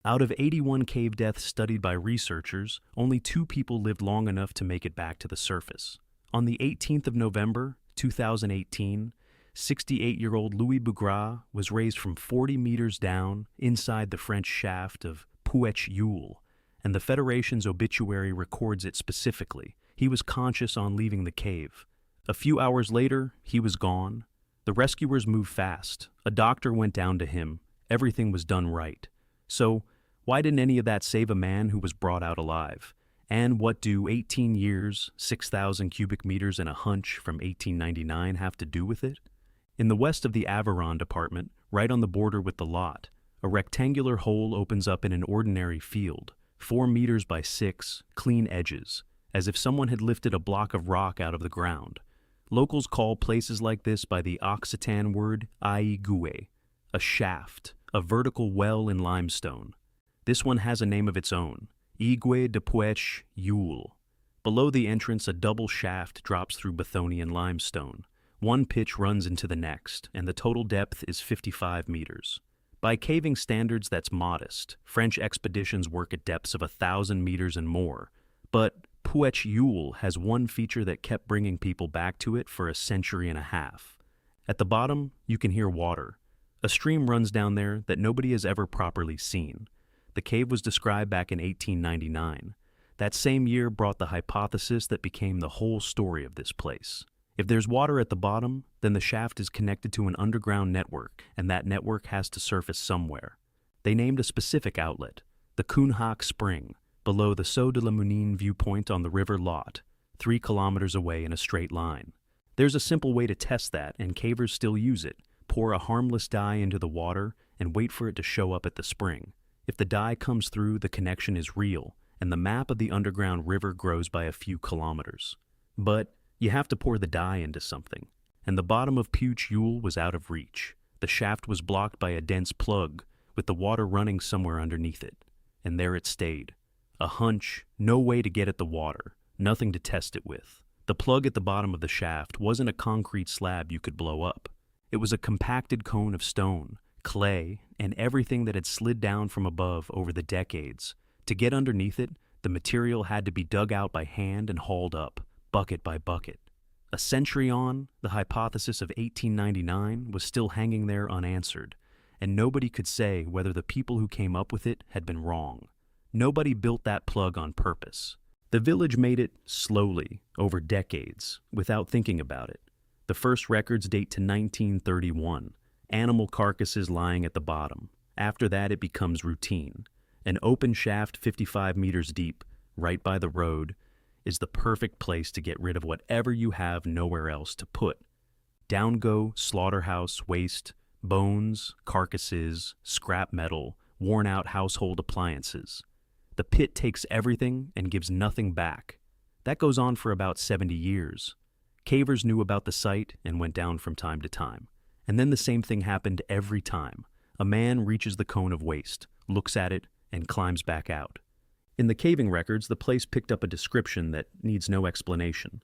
Out of 81 cave deaths studied by researchers, only 2 people lived long enough to make it back to the surface. On the 18th of November, 2018, 68-year-old Louis Bougrat was raised from 40 meters down inside the French shaft of Puech Youle, and the Federation's obituary records it specifically. He was conscious on leaving the cave. A few hours later, he was gone. The rescuers moved fast. A doctor went down to him. Everything was done right. So, why didn't any of that save a man who was brought out alive? And what do 18 years, 6,000 cubic meters, and a hunch from 1899 have to do with it? In the west of the Aveyron department, right on the border with the lot, a rectangular hole opens up in an ordinary field, 4 meters by 6, clean edges, as if someone had lifted a block of rock out of the ground. Locals call places like this by the Occitan word Igue, a shaft, a vertical well in limestone. This one has a name of its own, Igue de Puech Youle. Below the entrance, a double shaft drops through Bethonian limestone. One pitch runs into the next, and the total depth is 55 meters. By caving standards, that's modest. French expeditions work at depths of 1,000 meters and more. But Puech Youle has one feature that kept bringing people back to it for a century and a half. At the bottom, you can hear water. A stream runs down there that nobody has ever properly seen. The cave was described back in 1899. That same year brought the hypothesis that became the whole story of this place. If there's water at the bottom, then the shaft is connected to an underground network, and that network has to surface somewhere. They named a specific outlet, the Kunhak Spring, below the Saut de la Mounine viewpoint on the river Lot, 3 kilometers away in a straight line. There's a simple way to test that, and cavers still use it. Pour a harmless dye into the water and wait for it to show up at the spring. If the dye comes through, the connection is real, and the map of the underground river grows by a few kilometers. But you have to pour the dye into something, and the bottom of Puech Youle was out of reach. The shaft was blocked by a dense plug, with the water running somewhere underneath it, and there it stayed. A hunch, no way to get at the water, nothing to test it with. The plug at the bottom of the shaft wasn't a concrete slab you could blow up. It was a compacted cone of stone, clay, and everything that had slid down from above over the decades. To get underneath it, the material had to be dug out by hand and hauled up, bucket by bucket. A century on, the hypothesis of 1899 was still hanging there unanswered, and nobody could say whether the people who came up with it had been wrong. Nobody built that plug on purpose. The village made it slowly, over decades, without thinking about it. The first records date to 1931, animal carcasses lying at the bottom. After that, it becomes routine. An open shaft 55 meters deep, right by the road, is the perfect place to get rid of whatever you have nowhere else to put. Down go slaughterhouse waste, bones, carcasses, scrap metal, worn-out household appliances. The pit takes everything and gives nothing back. That goes on for about 70 years. Cavers knew about the site and went down from time to time. And then the same thing happened every time. A man reaches the cone of waste, looks at it, and climbs back out. In the caving records, the place picked up a description that needs no explanation.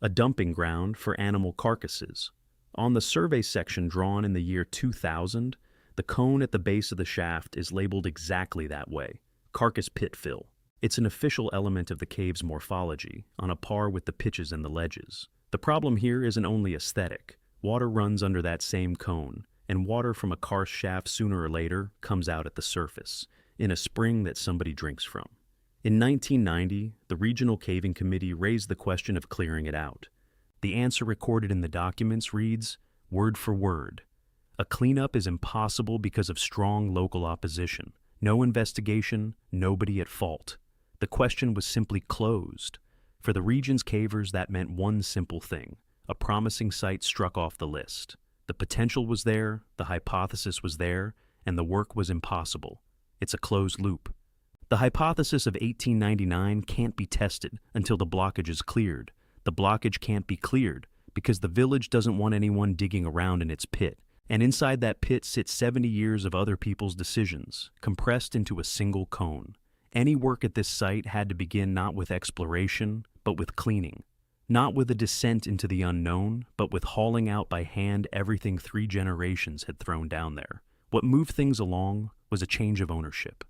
A dumping ground for animal carcasses. On the survey section drawn in the year 2000, the cone at the base of the shaft is labeled exactly that way, carcass pit fill. It's an official element of the cave's morphology, on a par with the pitches and the ledges. The problem here isn't only aesthetic. Water runs under that same cone, and water from a karst shaft sooner or later comes out at the surface, in a spring that somebody drinks from. In 1990, the Regional Caving Committee raised the question of clearing it out. The answer recorded in the documents reads, word for word, a cleanup is impossible because of strong local opposition. No investigation, nobody at fault. The question was simply closed. For the region's cavers, that meant one simple thing. A promising site struck off the list. The potential was there, the hypothesis was there, and the work was impossible. It's a closed loop. The hypothesis of 1899 can't be tested until the blockage is cleared. The blockage can't be cleared because the village doesn't want anyone digging around in its pit. And inside that pit sits 70 years of other people's decisions, compressed into a single cone. Any work at this site had to begin not with exploration, but with cleaning. Not with a descent into the unknown, but with hauling out by hand everything 3 generations had thrown down there. What moved things along was a change of ownership.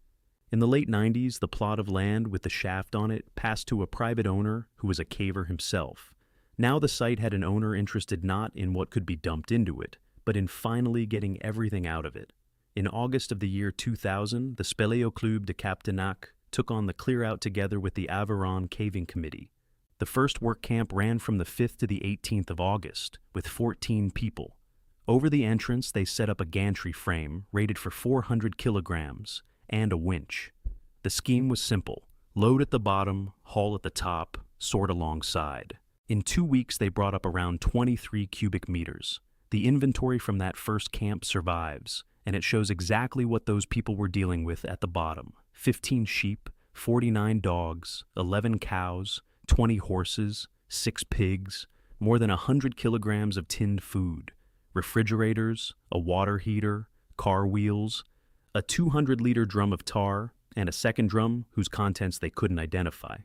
In the late 90s, the plot of land with the shaft on it passed to a private owner who was a caver himself. Now the site had an owner interested not in what could be dumped into it, but in finally getting everything out of it. In August of the year 2000, the Spéléo-Club de Captenac took on the clear-out together with the Aveyron Caving Committee. The first work camp ran from the 5th to the 18th of August, with 14 people. Over the entrance, they set up a gantry frame rated for 400 kilograms and a winch. The scheme was simple: load at the bottom, haul at the top, sort alongside. In 2 weeks, they brought up around 23 cubic meters. The inventory from that first camp survives, and it shows exactly what those people were dealing with at the bottom: 15 sheep, 49 dogs, 11 cows, 20 horses, 6 pigs, more than 100 kilograms of tinned food, refrigerators, a water heater, car wheels, a 200-liter drum of tar, and a second drum whose contents they couldn't identify.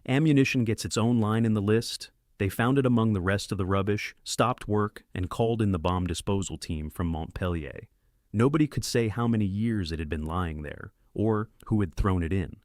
Ammunition gets its own line in the list. They found it among the rest of the rubbish, stopped work, and called in the bomb disposal team from Montpellier. Nobody could say how many years it had been lying there, or who had thrown it in.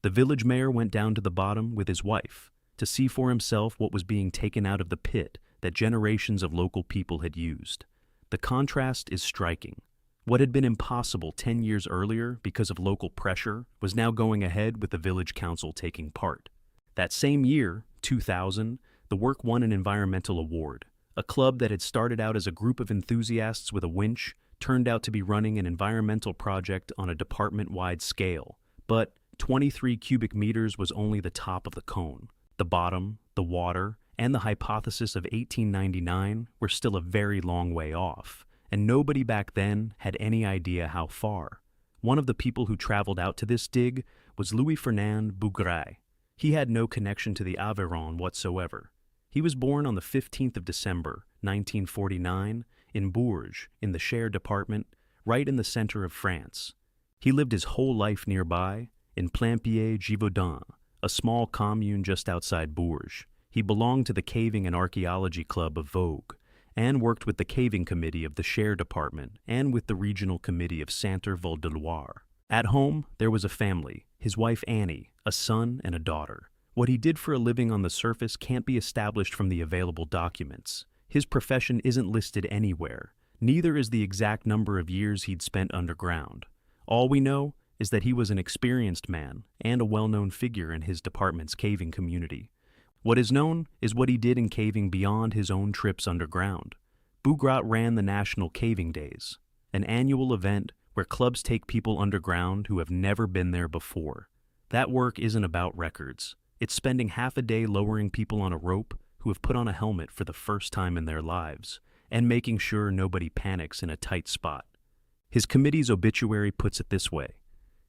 The village mayor went down to the bottom with his wife to see for himself what was being taken out of the pit that generations of local people had used. The contrast is striking. What had been impossible 10 years earlier because of local pressure was now going ahead with the village council taking part. That same year, 2000, the work won an environmental award. A club that had started out as a group of enthusiasts with a winch turned out to be running an environmental project on a department-wide scale. But 23 cubic meters was only the top of the cone. The bottom, the water, and the hypothesis of 1899 were still a very long way off, and nobody back then had any idea how far. One of the people who traveled out to this dig was Louis Bougrat. He had no connection to the Aveyron whatsoever. He was born on the 15th of December, 1949, in Bourges, in the Cher department, right in the center of France. He lived his whole life nearby, in Plainpied-Givaudan, a small commune just outside Bourges. He belonged to the Caving and Archaeology Club of Vogue, and worked with the Caving Committee of the Cher department and with the Regional Committee of Centre-Val-de-Loire. At home, there was a family, his wife Annie, a son and a daughter. What he did for a living on the surface can't be established from the available documents. His profession isn't listed anywhere. Neither is the exact number of years he'd spent underground. All we know is that he was an experienced man and a well-known figure in his department's caving community. What is known is what he did in caving beyond his own trips underground. Bougrat ran the National Caving Days, an annual event where clubs take people underground who have never been there before. That work isn't about records. It's spending half a day lowering people on a rope who have put on a helmet for the first time in their lives, and making sure nobody panics in a tight spot. His committee's obituary puts it this way: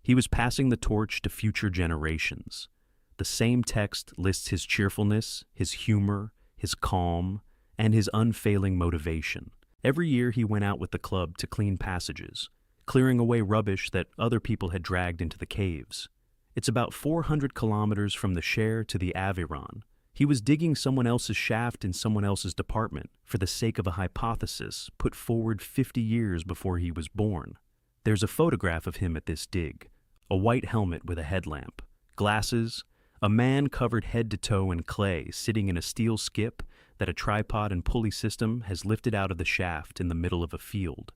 he was passing the torch to future generations. The same text lists his cheerfulness, his humor, his calm, and his unfailing motivation. Every year he went out with the club to clean passages, clearing away rubbish that other people had dragged into the caves. It's about 400 kilometers from the Cher to the Aveyron. He was digging someone else's shaft in someone else's department for the sake of a hypothesis put forward 50 years before he was born. There's a photograph of him at this dig: a white helmet with a headlamp, glasses, a man covered head to toe in clay sitting in a steel skip that a tripod and pulley system has lifted out of the shaft in the middle of a field.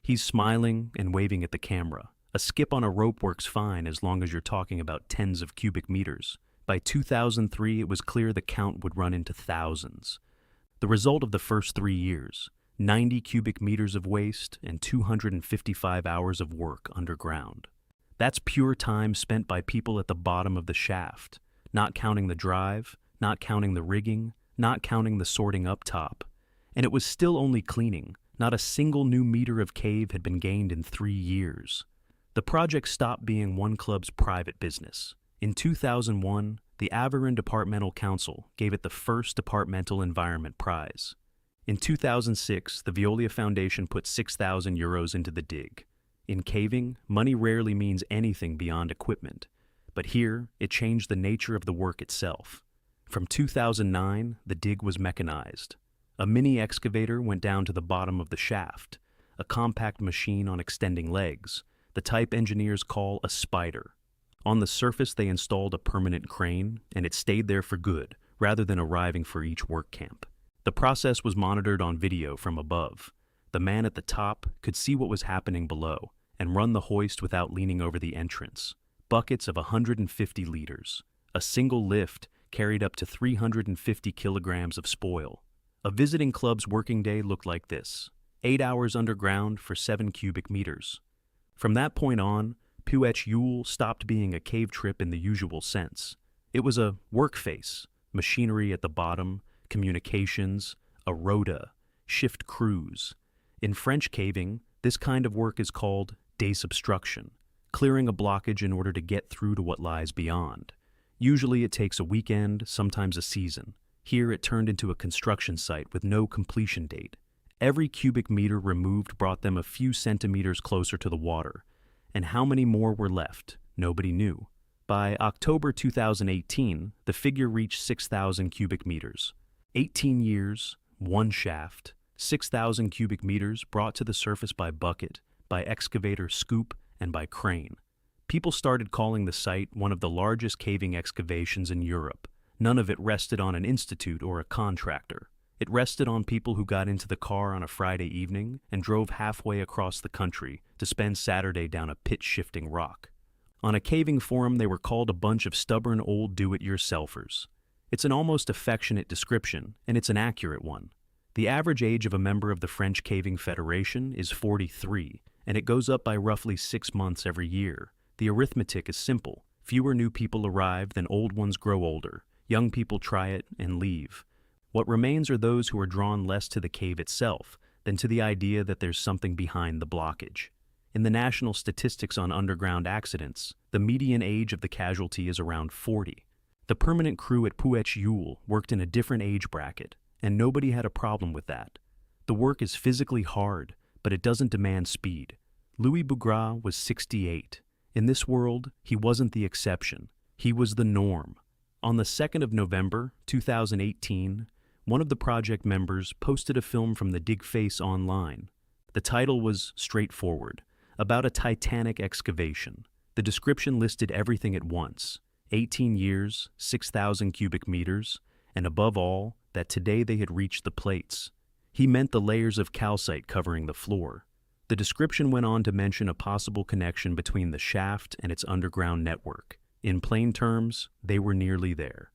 He's smiling and waving at the camera. A skip on a rope works fine as long as you're talking about tens of cubic meters. By 2003, it was clear the count would run into thousands. The result of the first 3 years: 90 cubic meters of waste and 255 hours of work underground. That's pure time spent by people at the bottom of the shaft, not counting the drive, not counting the rigging, not counting the sorting up top. And it was still only cleaning. Not a single new meter of cave had been gained in 3 years. The project stopped being one club's private business. In 2001, the Aveyron Departmental Council gave it the first Departmental Environment Prize. In 2006, the Veolia Foundation put €6,000 into the dig. In caving, money rarely means anything beyond equipment, but here it changed the nature of the work itself. From 2009, the dig was mechanized. A mini excavator went down to the bottom of the shaft, a compact machine on extending legs, the type engineers call a spider. On the surface, they installed a permanent crane, and it stayed there for good, rather than arriving for each work camp. The process was monitored on video from above. The man at the top could see what was happening below and run the hoist without leaning over the entrance. Buckets of 150 liters. A single lift carried up to 350 kilograms of spoil. A visiting club's working day looked like this: 8 hours underground for 7 cubic meters. From that point on, Puech Youle stopped being a cave trip in the usual sense. It was a work face, machinery at the bottom, communications, a rota, shift crews. In French caving, this kind of work is called desubstruction, clearing a blockage in order to get through to what lies beyond. Usually it takes a weekend, sometimes a season. Here it turned into a construction site with no completion date. Every cubic meter removed brought them a few centimeters closer to the water, and how many more were left, nobody knew. By October 2018, the figure reached 6,000 cubic meters. 18 years, one shaft, 6,000 cubic meters brought to the surface by bucket, by excavator scoop, and by crane. People started calling the site one of the largest caving excavations in Europe. None of it rested on an institute or a contractor. It rested on people who got into the car on a Friday evening and drove halfway across the country to spend Saturday down a pit-shifting rock. On a caving forum, they were called a bunch of stubborn old do-it-yourselfers. It's an almost affectionate description, and it's an accurate one. The average age of a member of the French Caving Federation is 43, and it goes up by roughly 6 months every year. The arithmetic is simple. Fewer new people arrive than old ones grow older. Young people try it and leave. What remains are those who are drawn less to the cave itself than to the idea that there's something behind the blockage. In the national statistics on underground accidents, the median age of the casualty is around 40. The permanent crew at Puech Youle worked in a different age bracket, and nobody had a problem with that. The work is physically hard, but it doesn't demand speed. Louis Bougrat was 68. In this world, he wasn't the exception. He was the norm. On the 2nd of November, 2018, one of the project members posted a film from the dig face online. The title was straightforward, about a titanic excavation. The description listed everything at once: 18 years, 6,000 cubic meters, and above all, that today they had reached the plates. He meant the layers of calcite covering the floor. The description went on to mention a possible connection between the shaft and its underground network. In plain terms, they were nearly there.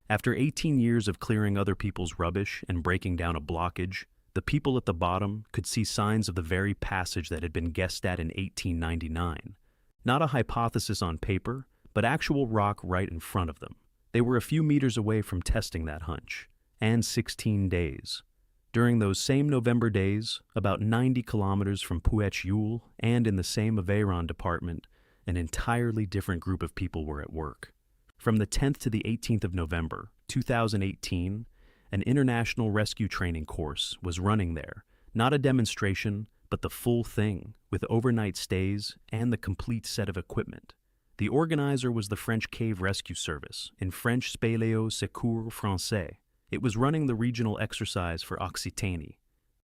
After 18 years of clearing other people's rubbish and breaking down a blockage, the people at the bottom could see signs of the very passage that had been guessed at in 1899. Not a hypothesis on paper, but actual rock right in front of them. They were a few meters away from testing that hunch. And 16 days. During those same November days, about 90 kilometers from Puech Youle and in the same Aveyron department, an entirely different group of people were at work. From the 10th to the 18th of November, 2018, an international rescue training course was running there, not a demonstration, but the full thing, with overnight stays and the complete set of equipment. The organizer was the French Cave Rescue Service, in French Spéléo Secours Français. It was running the regional exercise for Occitanie.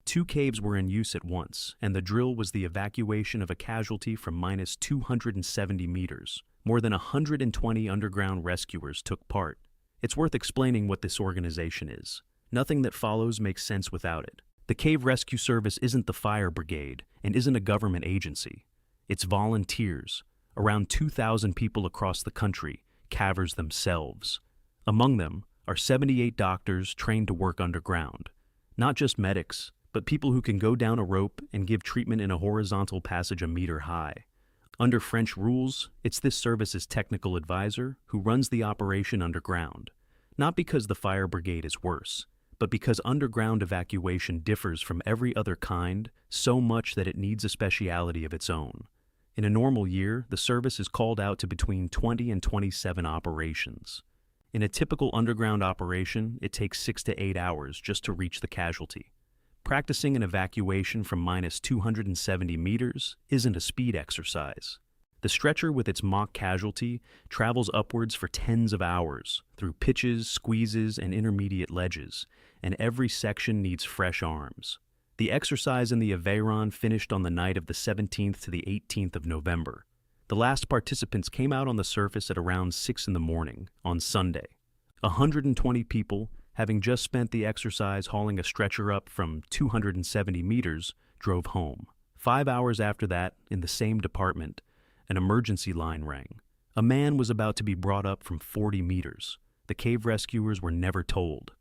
2 caves were in use at once, and the drill was the evacuation of a casualty from minus 270 meters. More than 120 underground rescuers took part. It's worth explaining what this organization is. Nothing that follows makes sense without it. The Cave Rescue Service isn't the fire brigade and isn't a government agency. It's volunteers, around 2,000 people across the country, cavers themselves. Among them are 78 doctors trained to work underground. Not just medics, but people who can go down a rope and give treatment in a horizontal passage a meter high. Under French rules, it's this service's technical advisor who runs the operation underground. Not because the fire brigade is worse, but because underground evacuation differs from every other kind so much that it needs a speciality of its own. In a normal year, the service is called out to between 20 and 27 operations. In a typical underground operation, it takes 6 to 8 hours just to reach the casualty. Practicing an evacuation from minus 270 meters isn't a speed exercise. The stretcher with its mock casualty travels upwards for tens of hours, through pitches, squeezes, and intermediate ledges, and every section needs fresh arms. The exercise in the Aveyron finished on the night of the 17th to the 18th of November. The last participants came out on the surface at around 6 in the morning on Sunday. 120 people, having just spent the exercise hauling a stretcher up from 270 meters, drove home. 5 hours after that, in the same department, an emergency line rang. A man was about to be brought up from 40 meters. The cave rescuers were never told.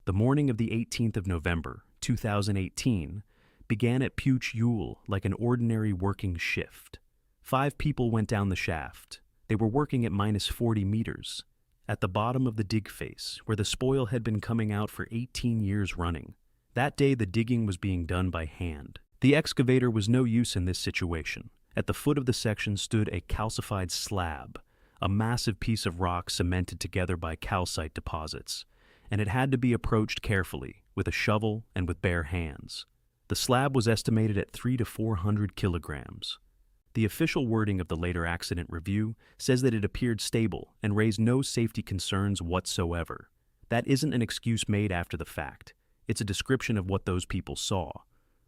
The morning of the 18th of November, 2018, began at Puech Youle like an ordinary working shift. 5 people went down the shaft. They were working at minus 40 meters, at the bottom of the dig face, where the spoil had been coming out for 18 years running. That day, the digging was being done by hand. The excavator was no use in this situation. At the foot of the section stood a calcified slab, a massive piece of rock cemented together by calcite deposits, and it had to be approached carefully, with a shovel and with bare hands. The slab was estimated at 300 to 400 kilograms. The official wording of the later accident review says that it appeared stable and raised no safety concerns whatsoever. That isn't an excuse made after the fact. It's a description of what those people saw.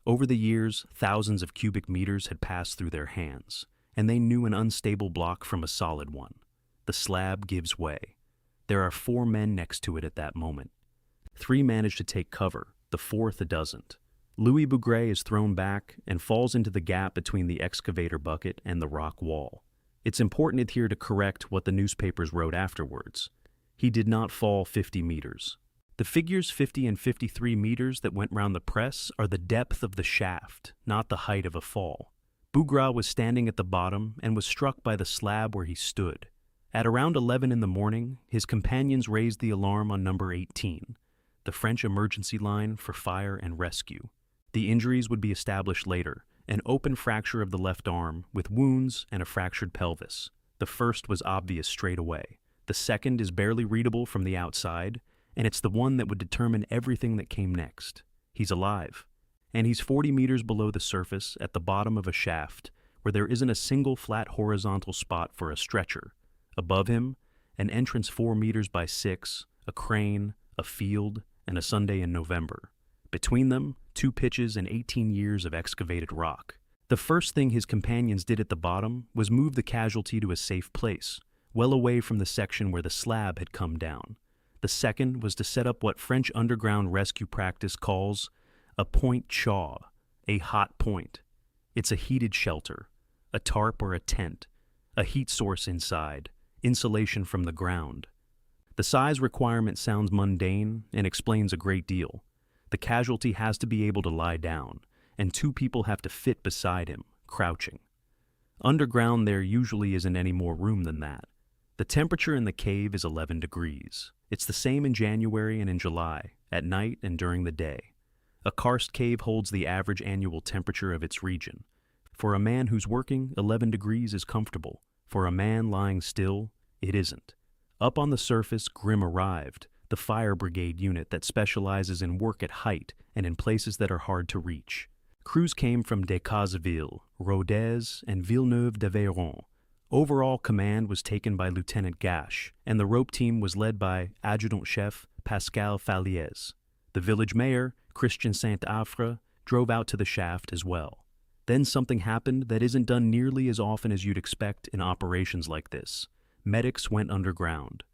Over the years, thousands of cubic meters had passed through their hands, and they knew an unstable block from a solid one. The slab gives way. There are 4 men next to it at that moment. 3 manage to take cover, the 4th doesn't. Louis Bougrat is thrown back and falls into the gap between the excavator bucket and the rock wall. It's important here to correct what the newspapers wrote afterwards. He did not fall 50 meters. The figures 50 and 53 meters that went round the press are the depth of the shaft, not the height of a fall. Bougrat was standing at the bottom and was struck by the slab where he stood. At around 11 in the morning, his companions raised the alarm on number 18, the French emergency line for fire and rescue. The injuries would be established later, an open fracture of the left arm with wounds and a fractured pelvis. The first was obvious straight away. The second is barely readable from the outside, and it's the one that would determine everything that came next. He's alive, and he's 40 meters below the surface at the bottom of a shaft where there isn't a single flat horizontal spot for a stretcher. Above him, an entrance 4 meters by 6, a crane, a field, and a Sunday in November. Between them, 2 pitches and 18 years of excavated rock. The first thing his companions did at the bottom was move the casualty to a safe place, well away from the section where the slab had come down. The second was to set up what French underground rescue practice calls a point chaud, a hot point. It's a heated shelter, a tarp or a tent, a heat source inside, insulation from the ground. The size requirement sounds mundane and explains a great deal. The casualty has to be able to lie down, and 2 people have to fit beside him, crouching. Underground there usually isn't any more room than that. The temperature in the cave is 11 degrees. It's the same in January and in July, at night and during the day. A karst cave holds the average annual temperature of its region. For a man who's working, 11 degrees is comfortable. For a man lying still, it isn't. Up on the surface, Grim arrived, the fire brigade unit that specializes in work at height and in places that are hard to reach. Crews came from Decazeville, Rodez, and Villeneuve-d'Aveyron. Overall command was taken by Lieutenant Gache, and the rope team was led by Adjutant-Chef Pascal Falliez. The village mayor, Christian Saint-Affre, drove out to the shaft as well. Then something happened that isn't done nearly as often as you'd expect in operations like this. Medics went underground.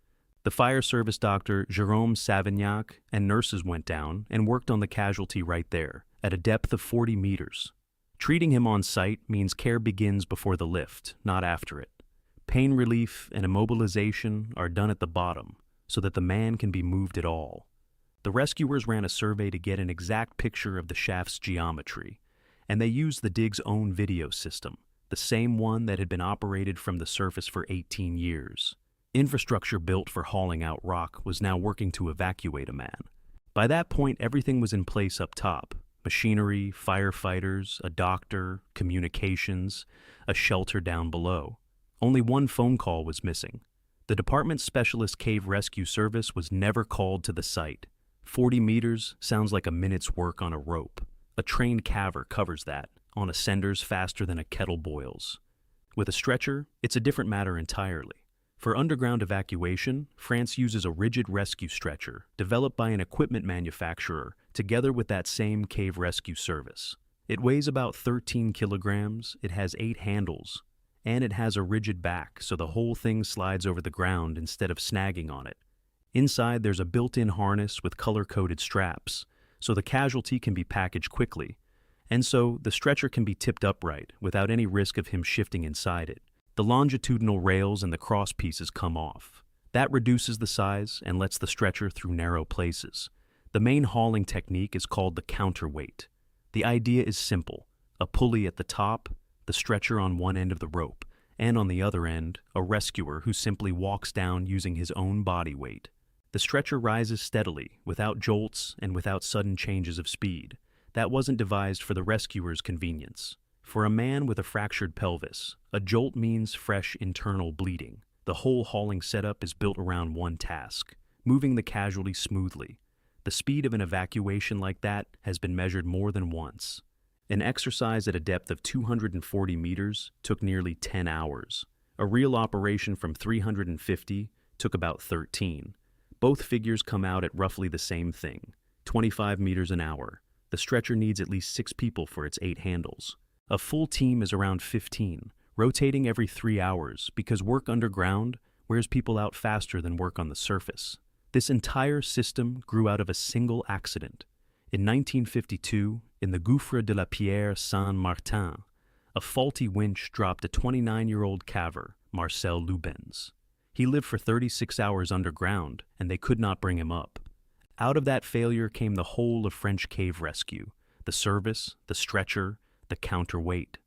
The fire service doctor, Jérôme Savignac, and nurses went down and worked on the casualty right there, at a depth of 40 meters. Treating him on site means care begins before the lift, not after it. Pain relief and immobilization are done at the bottom, so that the man can be moved at all. The rescuers ran a survey to get an exact picture of the shaft's geometry, and they used the dig's own video system, the same one that had been operated from the surface for 18 years. Infrastructure built for hauling out rock was now working to evacuate a man. By that point, everything was in place up top. Machinery, firefighters, a doctor, communications, a shelter down below. Only one phone call was missing. The department's specialist cave rescue service was never called to the site. 40 meters sounds like a minute's work on a rope. A trained caver covers that, on ascenders faster than a kettle boils. With a stretcher, it's a different matter entirely. For underground evacuation, France uses a rigid rescue stretcher developed by an equipment manufacturer together with that same cave rescue service. It weighs about 13 kilograms, it has 8 handles, and it has a rigid back, so the whole thing slides over the ground instead of snagging on it. Inside, there's a built-in harness with color-coded straps, so the casualty can be packaged quickly, and so the stretcher can be tipped upright without any risk of him shifting inside it. The longitudinal rails and the cross pieces come off. That reduces the size and lets the stretcher through narrow places. The main hauling technique is called the counterweight. The idea is simple: a pulley at the top, the stretcher on one end of the rope, and on the other end, a rescuer who simply walks down using his own body weight. The stretcher rises steadily, without jolts and without sudden changes of speed. That wasn't devised for the rescuer's convenience. For a man with a fractured pelvis, a jolt means fresh internal bleeding. The whole hauling setup is built around one task: moving the casualty smoothly. The speed of an evacuation like that has been measured more than once. An exercise at a depth of 240 meters took nearly 10 hours. A real operation from 350 took about 13. Both figures come out at roughly the same thing: 25 meters an hour. The stretcher needs at least 6 people for its 8 handles. A full team is around 15, rotating every 3 hours because work underground wears people out faster than work on the surface. This entire system grew out of a single accident. In 1952, in the Gouffre de la Pierre Saint-Martin, a faulty winch dropped a 29-year-old caver, Marcel Lubens. He lived for 36 hours underground, and they could not bring him up. Out of that failure came the whole of French cave rescue: the service, the stretcher, the counterweight.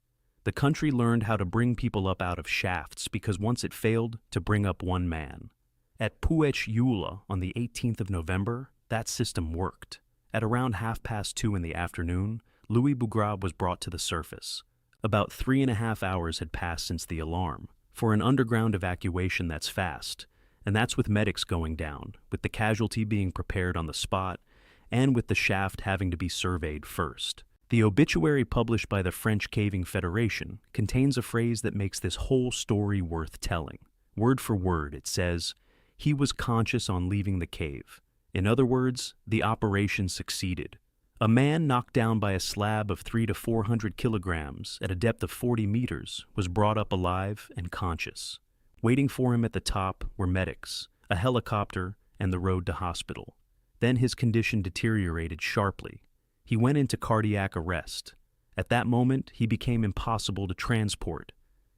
The country learned how to bring people up out of shafts because once it failed to bring up one man. At Puech Youle on the 18th of November, that system worked. At around 2:30 in the afternoon, Louis Bougrat was brought to the surface. About 3.5 hours had passed since the alarm. For an underground evacuation, that's fast, and that's with medics going down, with the casualty being prepared on the spot, and with the shaft having to be surveyed first. The obituary published by the French Caving Federation contains a phrase that makes this whole story worth telling. Word for word, it says, "He was conscious on leaving the cave." In other words, the operation succeeded. A man knocked down by a slab of 300 to 400 kilograms at a depth of 40 meters was brought up alive and conscious. Waiting for him at the top were medics, a helicopter, and the road to hospital. Then his condition deteriorated sharply. He went into cardiac arrest. At that moment, he became impossible to transport.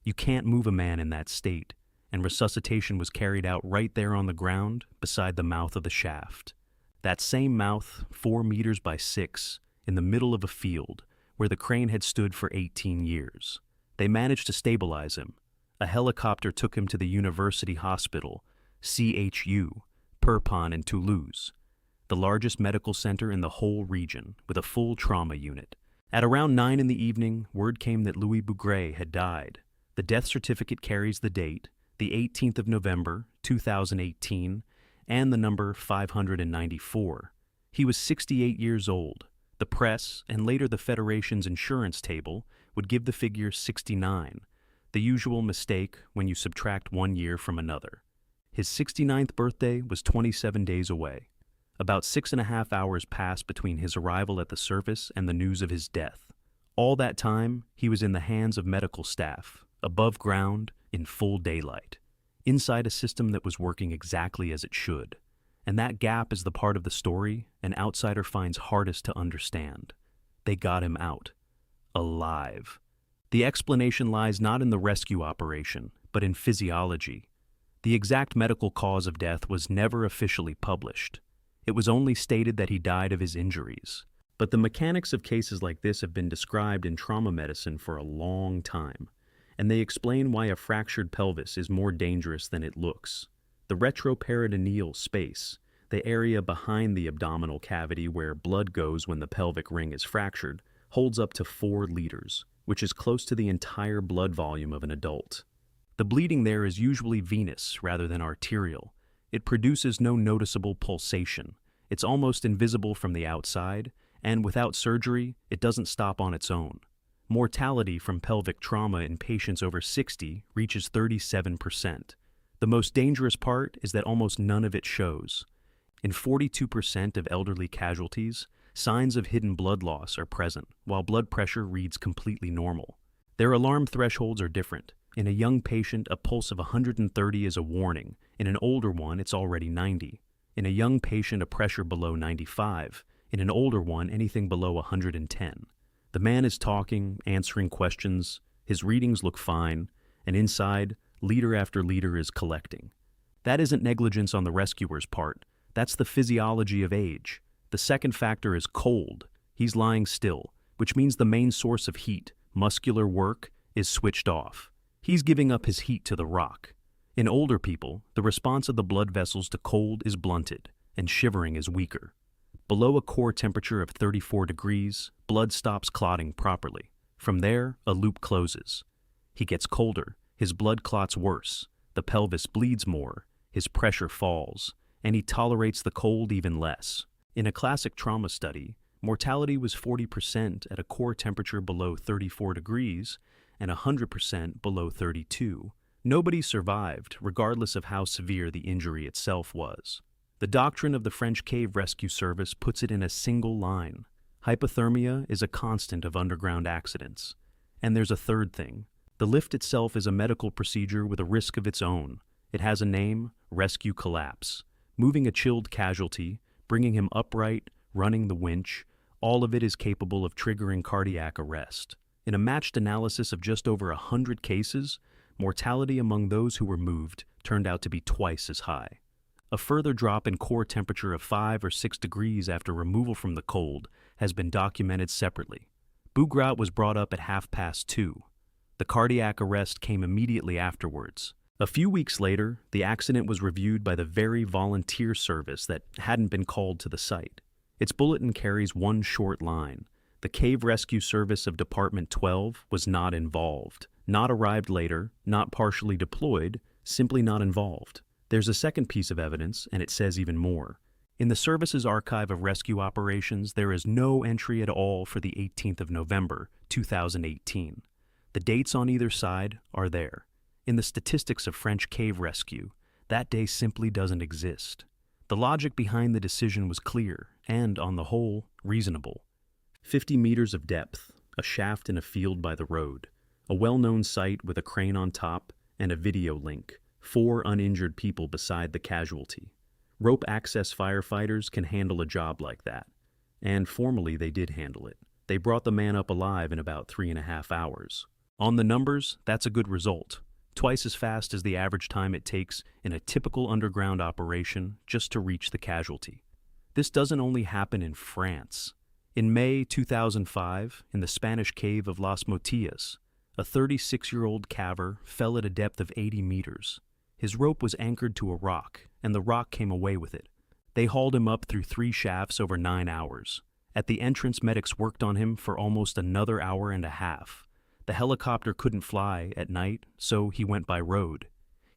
You can't move a man in that state, and resuscitation was carried out right there on the ground beside the mouth of the shaft. That same mouth, 4 meters by 6, in the middle of a field where the crane had stood for 18 years. They managed to stabilize him. A helicopter took him to the University Hospital, CHU, Perpignan in Toulouse, the largest medical center in the whole region, with a full trauma unit. At around 9 in the evening, word came that Louis Bougrat had died. The death certificate carries the date, the 18th of November, 2018, and the number 594. He was 68 years old. The press, and later the Federation's insurance table, would give the figure 69, the usual mistake when you subtract 1 year from another. His 69th birthday was 27 days away. About 6.5 hours passed between his arrival at the surface and the news of his death. All that time, he was in the hands of medical staff, above ground, in full daylight, inside a system that was working exactly as it should. And that gap is the part of the story an outsider finds hardest to understand. They got him out. Alive. The explanation lies not in the rescue operation, but in physiology. The exact medical cause of death was never officially published. It was only stated that he died of his injuries. But the mechanics of cases like this have been described in trauma medicine for a long time, and they explain why a fractured pelvis is more dangerous than it looks. The retroperitoneal space, the area behind the abdominal cavity where blood goes when the pelvic ring is fractured, holds up to 4 liters, which is close to the entire blood volume of an adult. The bleeding there is usually venous rather than arterial. It produces no noticeable pulsation. It's almost invisible from the outside, and without surgery, it doesn't stop on its own. Mortality from pelvic trauma in patients over 60 reaches 37%. The most dangerous part is that almost none of it shows. In 42% of elderly casualties, signs of hidden blood loss are present, while blood pressure reads completely normal. Their alarm thresholds are different. In a young patient, a pulse of 130 is a warning. In an older one, it's already 90. In a young patient, a pressure below 95. In an older one, anything below 110. The man is talking, answering questions. His readings look fine, and inside, liter after liter is collecting. That isn't negligence on the rescuer's part. That's the physiology of age. The second factor is cold. He's lying still, which means the main source of heat, muscular work, is switched off. He's giving up his heat to the rock. In older people, the response of the blood vessels to cold is blunted, and shivering is weaker. Below a core temperature of 34 degrees, blood stops clotting properly. From there, a loop closes. He gets colder, his blood clots worse, the pelvis bleeds more, his pressure falls, and he tolerates the cold even less. In a classic trauma study, mortality was 40% at a core temperature below 34 degrees and 100% below 32. Nobody survived, regardless of how severe the injury itself was. The doctrine of the French Cave Rescue Service puts it in a single line. Hypothermia is a constant of underground accidents. And there's a third thing. The lift itself is a medical procedure with a risk of its own. It has a name, rescue collapse. Moving a chilled casualty, bringing him upright, running the winch, all of it is capable of triggering cardiac arrest. In a matched analysis of just over 100 cases, mortality among those who were moved turned out to be twice as high. A further drop in core temperature of 5 or 6 degrees after removal from the cold has been documented separately. Bougrat was brought up at 2:30. The cardiac arrest came immediately afterwards. A few weeks later, the accident was reviewed by the very volunteer service that hadn't been called to the site. Its bulletin carries one short line. The Cave Rescue Service of Department 12 was not involved. Not arrived later, not partially deployed, simply not involved. There's a second piece of evidence, and it says even more. In the service's archive of rescue operations, there is no entry at all for the 18th of November, 2018. The dates on either side are there. In the statistics of French cave rescue, that day simply doesn't exist. The logic behind the decision was clear and, on the whole, reasonable. 50 meters of depth, a shaft in a field by the road, a well-known site with a crane on top, and a video link. 4 uninjured people beside the casualty. Rope access firefighters can handle a job like that. And formally they did handle it. They brought the man up alive in about 3.5 hours. On the numbers, that's a good result. Twice as fast as the average time it takes in a typical underground operation just to reach the casualty. This doesn't only happen in France. In May 2005, in the Spanish cave of Las Motillas, a 36-year-old caver fell at a depth of 80 meters. His rope was anchored to a rock, and the rock came away with it. They hauled him up through 3 shafts over 9 hours. At the entrance, medics worked on him for almost another hour and a half. The helicopter couldn't fly at night, so he went by road.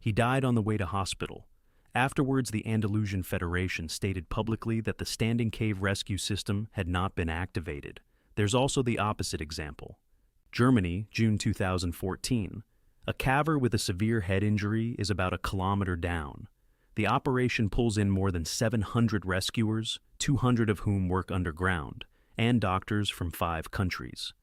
He died on the way to hospital. Afterwards, the Andalusian Federation stated publicly that the standing cave rescue system had not been activated. There's also the opposite example. Germany, June 2014. A caver with a severe head injury is about 1 kilometer down. The operation pulls in more than 700 rescuers, 200 of whom work underground, and doctors from 5 countries.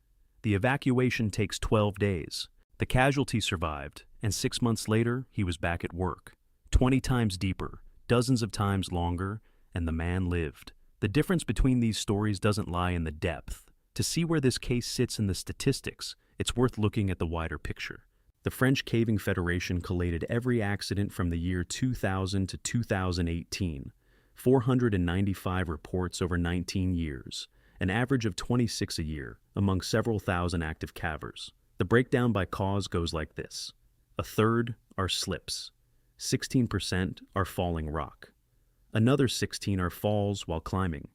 The evacuation takes 12 days. The casualty survived, and 6 months later, he was back at work. 20 times deeper, dozens of times longer, and the man lived. The difference between these stories doesn't lie in the depth. To see where this case sits in the statistics, it's worth looking at the wider picture. The French Caving Federation collated every accident from the year 2000 to 2018, 495 reports over 19 years, an average of 26 a year among several thousand active cavers. The breakdown by cause goes like this. 1/3 are slips, 16% are falling rock, another 16 are falls while climbing.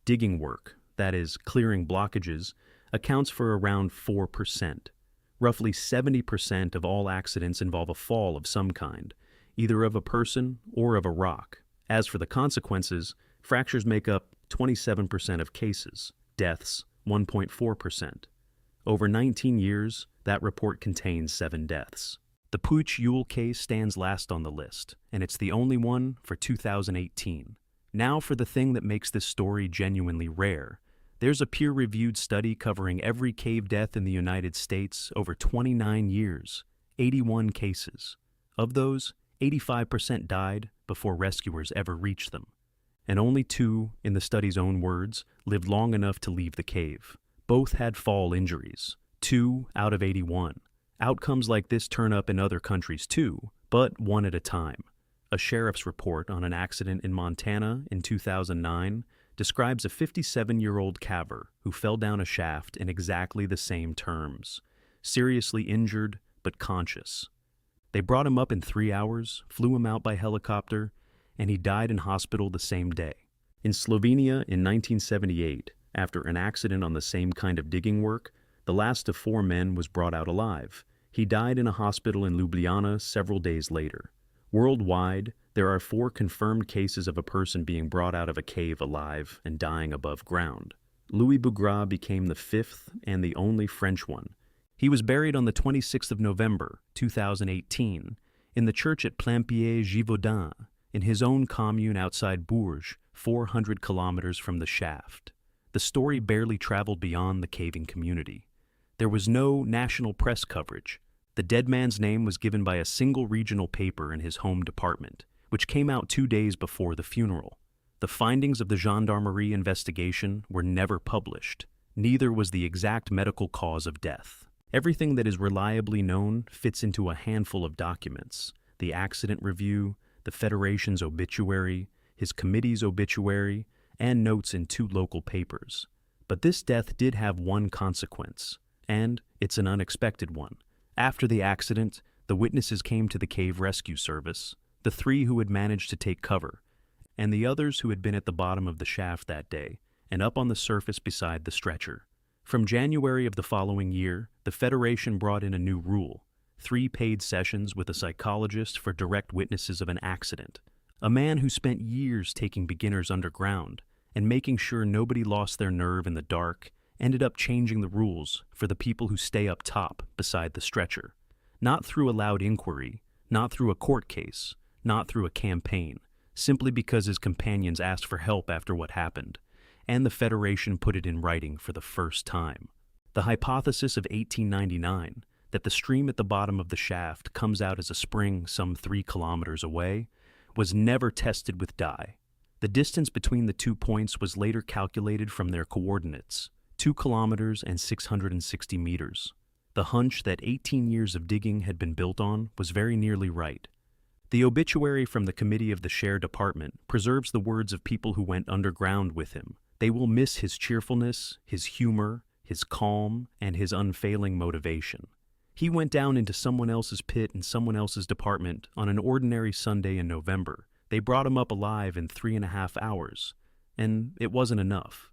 Digging work, that is, clearing blockages, accounts for around 4%. Roughly 70% of all accidents involve a fall of some kind, either of a person or of a rock. As for the consequences, fractures make up 27% of cases, deaths 1.4%. Over 19 years, that report contains 7 deaths. The Puech Youle case stands last on the list, and it's the only one for 2018. Now for the thing that makes this story genuinely rare. There's a peer-reviewed study covering every cave death in the United States over 29 years. 81 cases. Of those, 85% died before rescuers ever reached them. And only 2, in the study's own words, lived long enough to leave the cave. Both had fall injuries. 2 out of 81. Outcomes like this turn up in other countries too, but one at a time. A sheriff's report on an accident in Montana in 2009 describes a 57-year-old caver who fell down a shaft in exactly the same terms. Seriously injured, but conscious. They brought him up in 3 hours, flew him out by helicopter, and he died in hospital the same day. In Slovenia in 1978, after an accident on the same kind of digging work, the last of 4 men was brought out alive. He died in a hospital in Ljubljana several days later. Worldwide, there are 4 confirmed cases of a person being brought out of a cave alive and dying above ground. Louis Bougrat became the 5th and the only French one. He was buried on the 26th of November, 2018, in the church at Plaimpied-Gévaudan, in his own commune outside Bourges, 400 kilometers from the shaft. The story barely traveled beyond the caving community. There was no national press coverage. The dead man's name was given by a single regional paper in his home department, which came out 2 days before the funeral. The findings of the gendarmerie investigation were never published. Neither was the exact medical cause of death. Everything that is reliably known fits into a handful of documents: the accident review, the Federation's obituary, his committee's obituary, and notes in 2 local papers. But this death did have one consequence, and it's an unexpected one. After the accident, the witnesses came to the cave rescue service, the 3 who had managed to take cover, and the others who had been at the bottom of the shaft that day and up on the surface beside the stretcher. From January of the following year, the Federation brought in a new rule: 3 paid sessions with a psychologist for direct witnesses of an accident. A man who spent years taking beginners underground and making sure nobody lost their nerve in the dark ended up changing the rules for the people who stay up top beside the stretcher. Not through a loud inquiry, not through a court case, not through a campaign, simply because his companions asked for help after what happened, and the Federation put it in writing for the first time. The hypothesis of 1899, that the stream at the bottom of the shaft comes out as a spring some 3 kilometers away, was never tested with dye. The distance between the 2 points was later calculated from their coordinates: 2 kilometers and 660 meters. The hunch that 18 years of digging had been built on was very nearly right. The obituary from the committee of the Share Department preserves the words of people who went underground with him. They will miss his cheerfulness, his humor, his calm, and his unfailing motivation. He went down into someone else's pit in someone else's department on an ordinary Sunday in November. They brought him up alive in 3.5 hours, and it wasn't enough.